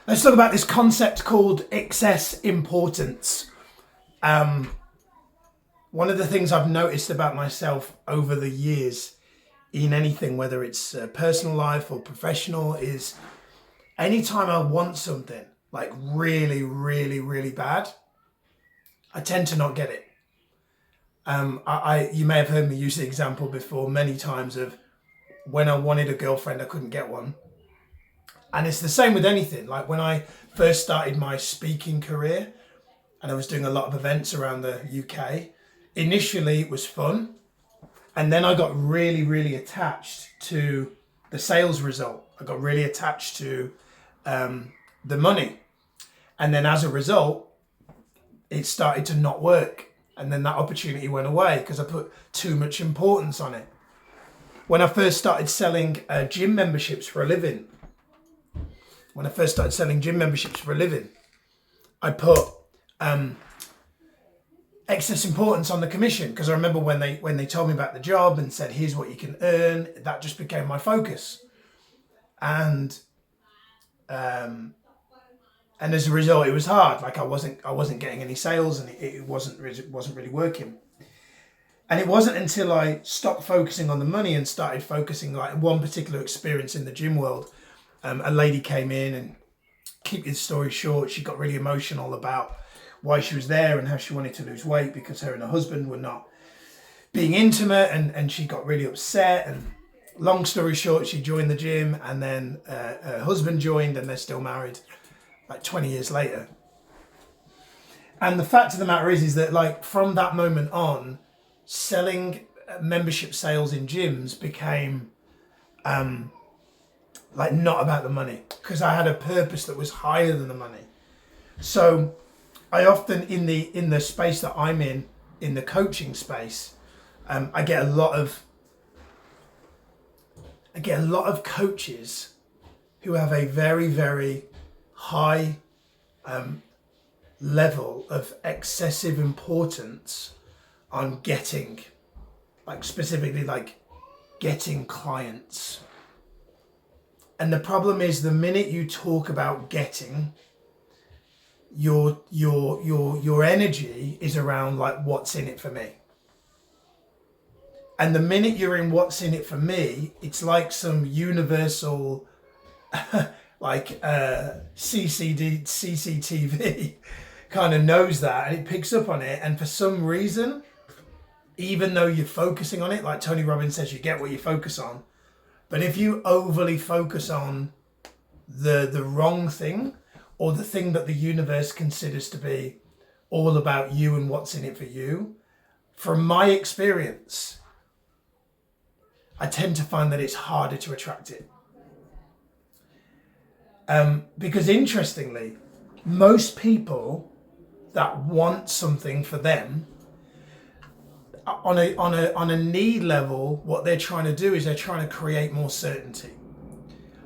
Let's talk about this concept called excess importance. One of the things I've noticed about myself over the years in anything, whether it's personal life or professional, is anytime I want something like really, really, really bad, I tend to not get it. You may have heard me use the example before many times of when I wanted a girlfriend, I couldn't get one. And it's the same with anything. Like when I first started my speaking career and I was doing a lot of events around the UK, initially it was fun. And then I got really, really attached to the sales result. I got really attached to the money. And then as a result, it started to not work. And then that opportunity went away because I put too much importance on it. When I first started selling gym memberships for a living, I put excess importance on the commission because I remember when they told me about the job and said, here's what you can earn, that just became my focus. And as a result, it was hard. Like I wasn't getting any sales and it wasn't really working. And it wasn't until I stopped focusing on the money and started focusing like one particular experience in the gym world. A lady came in and, keep the story short, she got really emotional about why she was there and how she wanted to lose weight because her and her husband were not being intimate, and she got really upset. And long story short, she joined the gym and then her husband joined and they're still married like 20 years later. And the fact of the matter is that like from that moment on, selling membership sales in gyms became like not about the money because I had a purpose that was higher than the money. So I often in the space that I'm in the coaching space, I get a lot of coaches who have a very, very high level of excessive importance on getting, like specifically like getting clients. And the problem is the minute you talk about getting, your energy is around like what's in it for me. And the minute you're in what's in it for me, it's like some universal like CCTV kind of knows that and it picks up on it. And for some reason, even though you're focusing on it, like Tony Robbins says, you get what you focus on. But if you overly focus on the wrong thing or the thing that the universe considers to be all about you and what's in it for you, from my experience, I tend to find that it's harder to attract it. Because interestingly, most people that want something for them, on a need level, what they're trying to do is they're trying to create more certainty.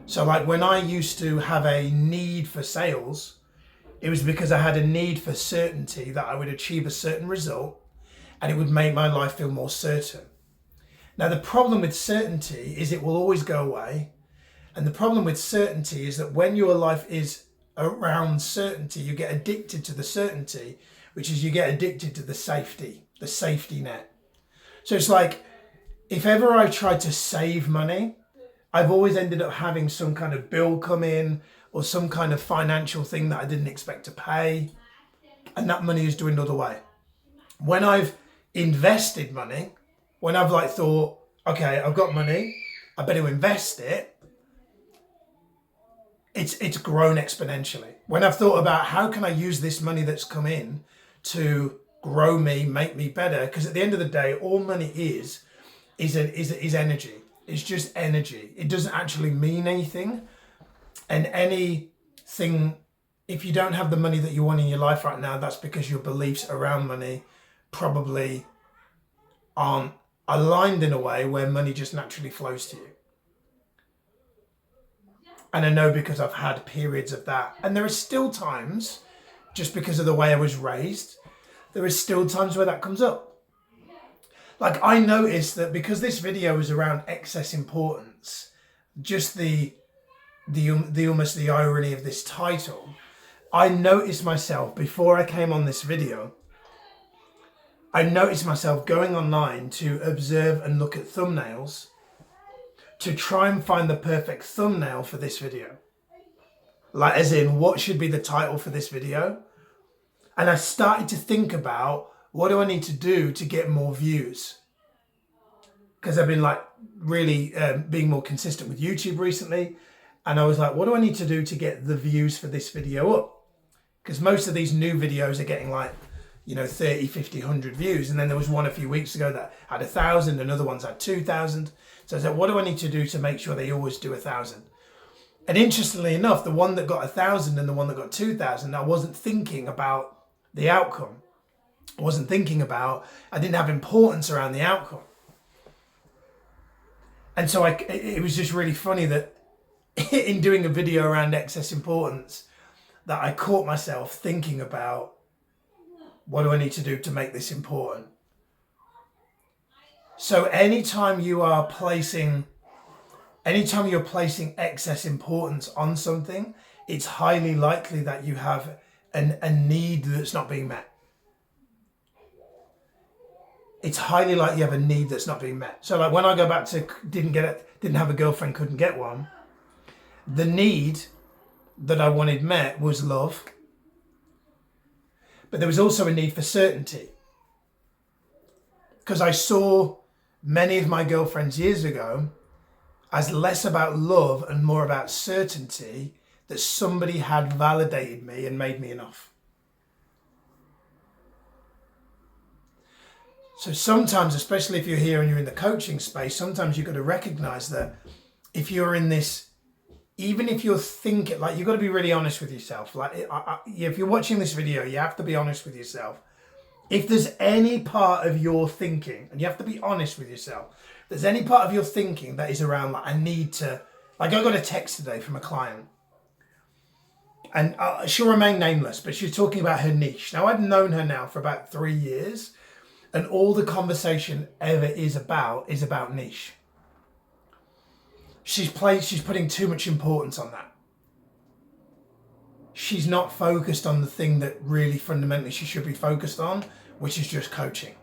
So like when I used to have a need for sales, it was because I had a need for certainty that I would achieve a certain result and it would make my life feel more certain. Now the problem with certainty is it will always go away. And the problem with certainty is that when your life is around certainty, you get addicted to the certainty, which is you get addicted to the safety net. So it's like, if ever I tried to save money, I've always ended up having some kind of bill come in or some kind of financial thing that I didn't expect to pay. And that money has dwindled away. When I've invested money, when I've like thought, okay, I've got money, I better invest it, it's grown exponentially. When I've thought about how can I use this money that's come in to grow me, make me better, because at the end of the day, all money is energy. It's just energy. It doesn't actually mean anything. And anything, if you don't have the money that you want in your life right now, that's because your beliefs around money probably aren't aligned in a way where money just naturally flows to you. And I know because I've had periods of that. And there are still times, just because of the way I was raised, there is still times where that comes up. Like I noticed that because this video is around excess importance, just the the irony of this title, I noticed myself before I came on this video, I noticed myself going online to observe and look at thumbnails to try and find the perfect thumbnail for this video. Like, as in, what should be the title for this video? And I started to think about, what do I need to do to get more views? Because I've been like really being more consistent with YouTube recently. And I was like, what do I need to do to get the views for this video up? Because most of these new videos are getting like, 30, 50, 100 views. And then there was one a few weeks ago that had 1,000 and other ones had 2,000. So I said, what do I need to do to make sure they always do 1,000? And interestingly enough, the one that got 1,000 and the one that got 2,000, I wasn't thinking about the outcome. I didn't have importance around the outcome. And so it was just really funny that in doing a video around excess importance, that I caught myself thinking about, what do I need to do to make this important? So anytime you're placing excess importance on something, it's highly likely that you have a need that's not being met. It's highly likely you have a need that's not being met. So like when I go back to didn't have a girlfriend, couldn't get one, the need that I wanted met was love. But there was also a need for certainty. Because I saw many of my girlfriends years ago as less about love and more about certainty that somebody had validated me and made me enough. So sometimes, especially if you're here and you're in the coaching space, sometimes you've got to recognize that if you're in this, even if you're thinking, like, you've got to be really honest with yourself. Like, if you're watching this video, you have to be honest with yourself. If there's any part of your thinking, and you have to be honest with yourself, if there's any part of your thinking that is around, like, I need to, like, I got a text today from a client, and she'll remain nameless, but she's talking about her niche. Now, I've known her now for about 3 years, and all the conversation ever is about niche. She's putting too much importance on that. She's not focused on the thing that really fundamentally she should be focused on, which is just coaching.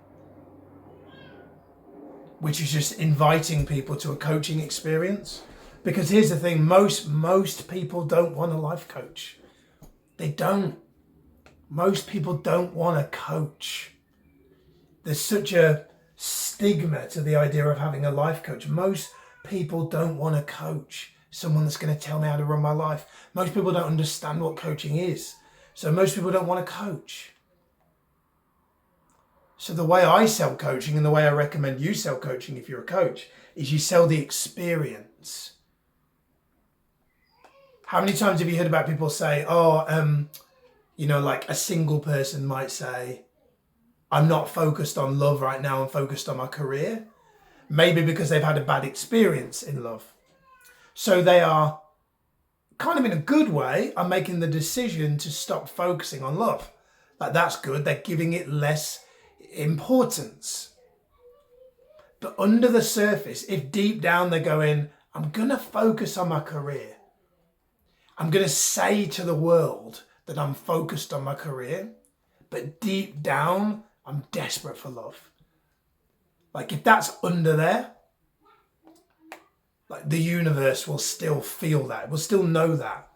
Which is just inviting people to a coaching experience. Because here's the thing, most people don't want a life coach. They don't. Most people don't want a coach. There's such a stigma to the idea of having a life coach. Most people don't want a coach, someone that's going to tell me how to run my life. Most people don't understand what coaching is. So most people don't want a coach. So the way I sell coaching and the way I recommend you sell coaching if you're a coach is you sell the experience. How many times have you heard about people say, like a single person might say, I'm not focused on love right now, I'm focused on my career. Maybe because they've had a bad experience in love. So they are kind of in a good way are making the decision to stop focusing on love. Like, that's good. They're giving it less importance. But under the surface, if deep down they're going, I'm going to focus on my career. I'm going to say to the world that I'm focused on my career. But deep down, I'm desperate for love. Like, if that's under there, like, the universe will still feel that, will still know that.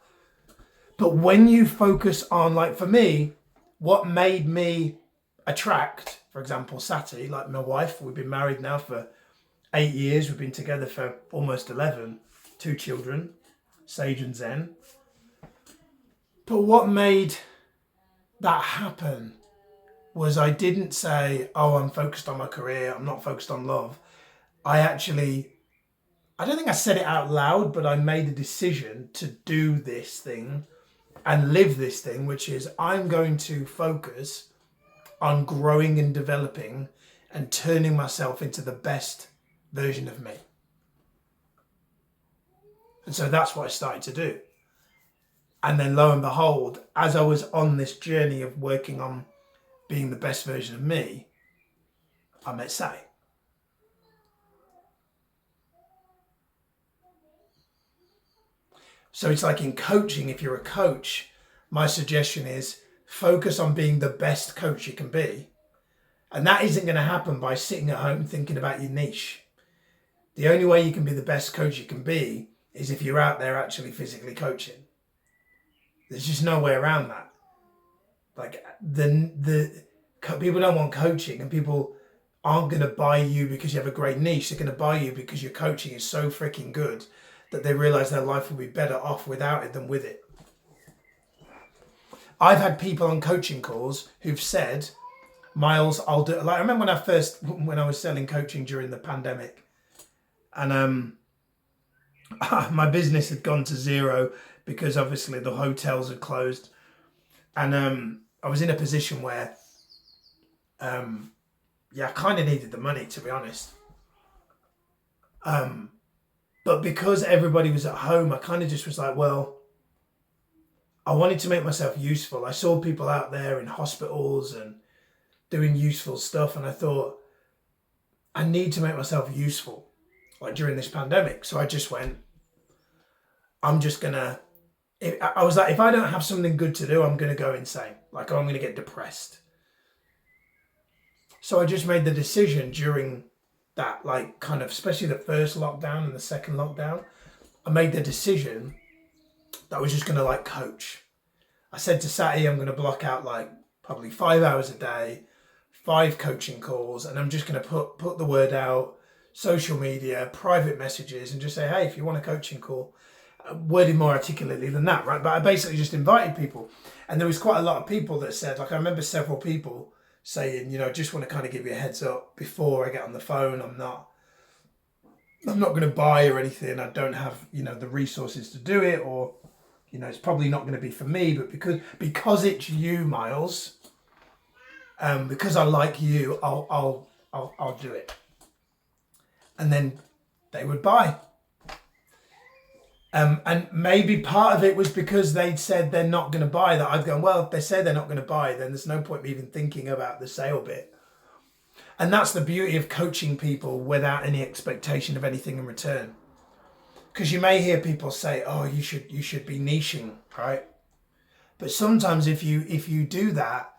But when you focus on, like, for me, what made me attract, for example, Sati, like my wife, we've been married now for 8 years, we've been together for almost 11, 2 children, Sage and Zen. But what made that happen was I didn't say, oh, I'm focused on my career, I'm not focused on love. I don't think I said it out loud, but I made a decision to do this thing and live this thing, which is I'm going to focus on growing and developing and turning myself into the best version of me. And so that's what I started to do. And then lo and behold, as I was on this journey of working on being the best version of me, I met Sati. So it's like in coaching, if you're a coach, my suggestion is focus on being the best coach you can be. And that isn't going to happen by sitting at home thinking about your niche. The only way you can be the best coach you can be is if you're out there actually physically coaching. There's just no way around that. Like the people don't want coaching, and people aren't going to buy you because you have a great niche. They're going to buy you because your coaching is so freaking good that they realize their life will be better off without it than with it. I've had people on coaching calls who've said, Miles, I'll do, like I remember when I was selling coaching during the pandemic, and my business had gone to zero because obviously the hotels had closed, and I was in a position where I kind of needed the money, to be honest. But because everybody was at home, I kind of just was like, well, I wanted to make myself useful. I saw people out there in hospitals and doing useful stuff, and I thought, I need to make myself useful, like during this pandemic. So I just went, I'm just gonna, I was like, if I don't have something good to do, I'm gonna go insane. Like, I'm gonna get depressed. So I just made the decision during that, like, kind of, especially the first lockdown and the second lockdown, I made the decision that I was just gonna like coach. I said to Sati, I'm gonna block out like probably 5 hours a day, 5 coaching calls, and I'm just gonna put the word out, social media, private messages, and just say, hey, if you want a coaching call, worded more articulately than that, right? But I basically just invited people, and there was quite a lot of people that said, like, I remember several people saying, just want to kind of give you a heads up before I get on the phone. I'm not going to buy or anything. I don't have, the resources to do it, or, it's probably not going to be for me, but because it's you, Miles, because I like you, I'll do it. And then they would buy. And maybe part of it was because they'd said they're not going to buy, that I've gone, well, if they say they're not going to buy, then there's no point me even thinking about the sale bit. And that's the beauty of coaching people without any expectation of anything in return. Because you may hear people say, oh, you should be niching, right? But sometimes if you do that,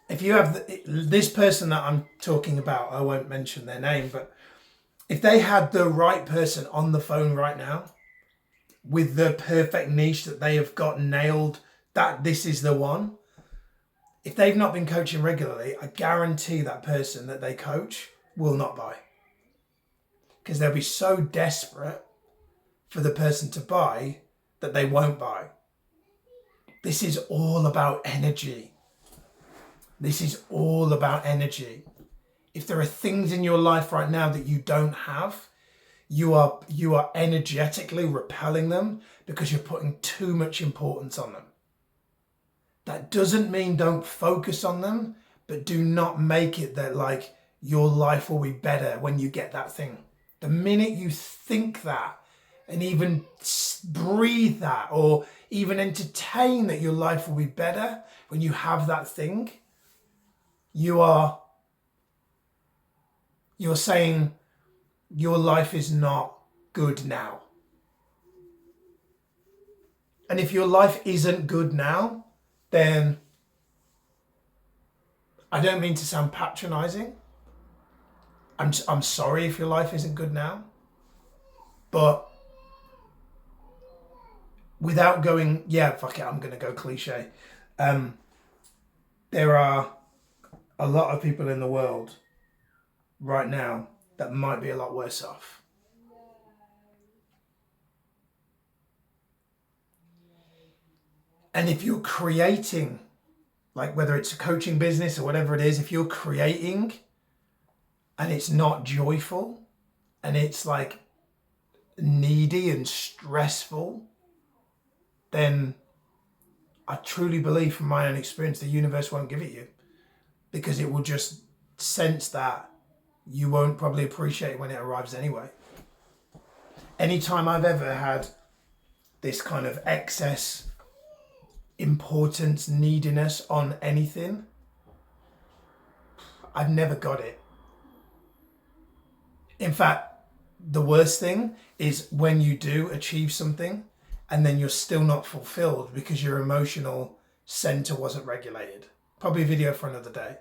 if you have this person that I'm talking about, I won't mention their name, but if they had the right person on the phone right now, with the perfect niche that they have got nailed, that this is the one. If they've not been coaching regularly, I guarantee that person that they coach will not buy. Because they'll be so desperate for the person to buy that they won't buy. This is all about energy. This is all about energy. If there are things in your life right now that you don't have, you are energetically repelling them because you're putting too much importance on them. That doesn't mean don't focus on them, but do not make it that like your life will be better when you get that thing. The minute you think that and even breathe that or even entertain that your life will be better when you have that thing, you're saying your life is not good now. And if your life isn't good now, then I don't mean to sound patronizing. I'm sorry if your life isn't good now. But without going, fuck it, I'm going to go cliche. There are a lot of people in the world right now that might be a lot worse off. And if you're creating, like whether it's a coaching business or whatever it is, if you're creating and it's not joyful and it's like needy and stressful, then I truly believe from my own experience, the universe won't give it you, because it will just sense that you won't probably appreciate it when it arrives anyway. Anytime I've ever had this kind of excess importance, neediness on anything, I've never got it. In fact, the worst thing is when you do achieve something and then you're still not fulfilled because your emotional center wasn't regulated. Probably a video for another day.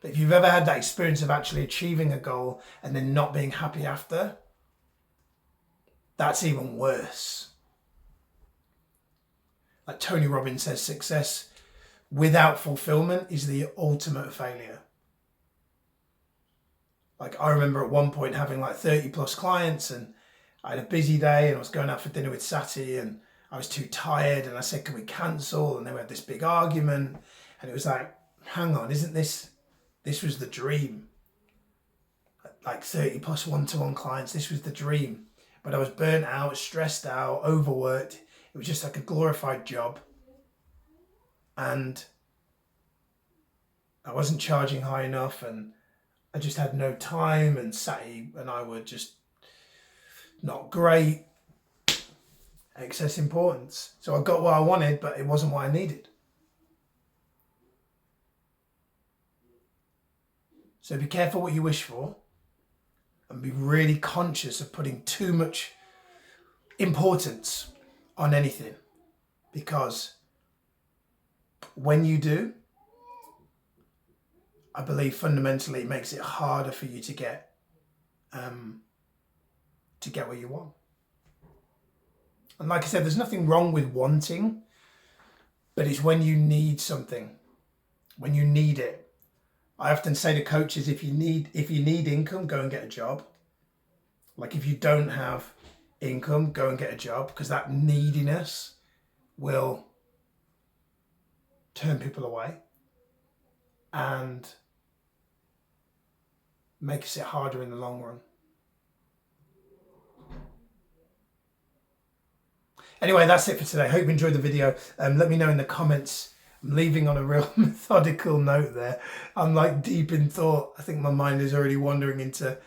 But if you've ever had that experience of actually achieving a goal and then not being happy after, that's even worse. Like Tony Robbins says, success without fulfillment is the ultimate failure. Like I remember at one point having like 30 plus clients, and I had a busy day and I was going out for dinner with Sati and I was too tired, and I said, can we cancel? And then we had this big argument, and it was like, hang on, isn't this was the dream? Like 30 plus one-to-one clients, this was the dream. But I was burnt out, stressed out, overworked. It was just like a glorified job. And I wasn't charging high enough, and I just had no time, and Sati and I were just not great. Excess importance. So I got what I wanted, but it wasn't what I needed. So be careful what you wish for, and be really conscious of putting too much importance on anything, because when you do, I believe fundamentally it makes it harder for you to get what you want. And like I said, there's nothing wrong with wanting, but it's when you need something, when you need it. I often say to coaches, if you need income, go and get a job. Like if you don't have income, go and get a job, because that neediness will turn people away and makes it harder in the long run. Anyway, that's it for today. Hope you enjoyed the video. Let me know in the comments. I'm leaving on a real methodical note there. I'm like deep in thought. I think my mind is already wandering into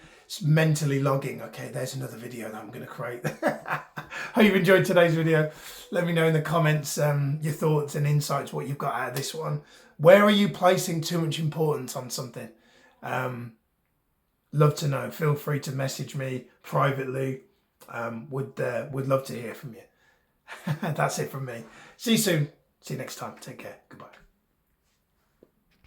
mentally logging. Okay, there's another video that I'm going to create. Hope you enjoyed today's video. Let me know in the comments your thoughts and insights, what you've got out of this one. Where are you placing too much importance on something? Love to know. Feel free to message me privately. Would love to hear from you. That's it from me. See you soon. See you next time. Take care. Goodbye.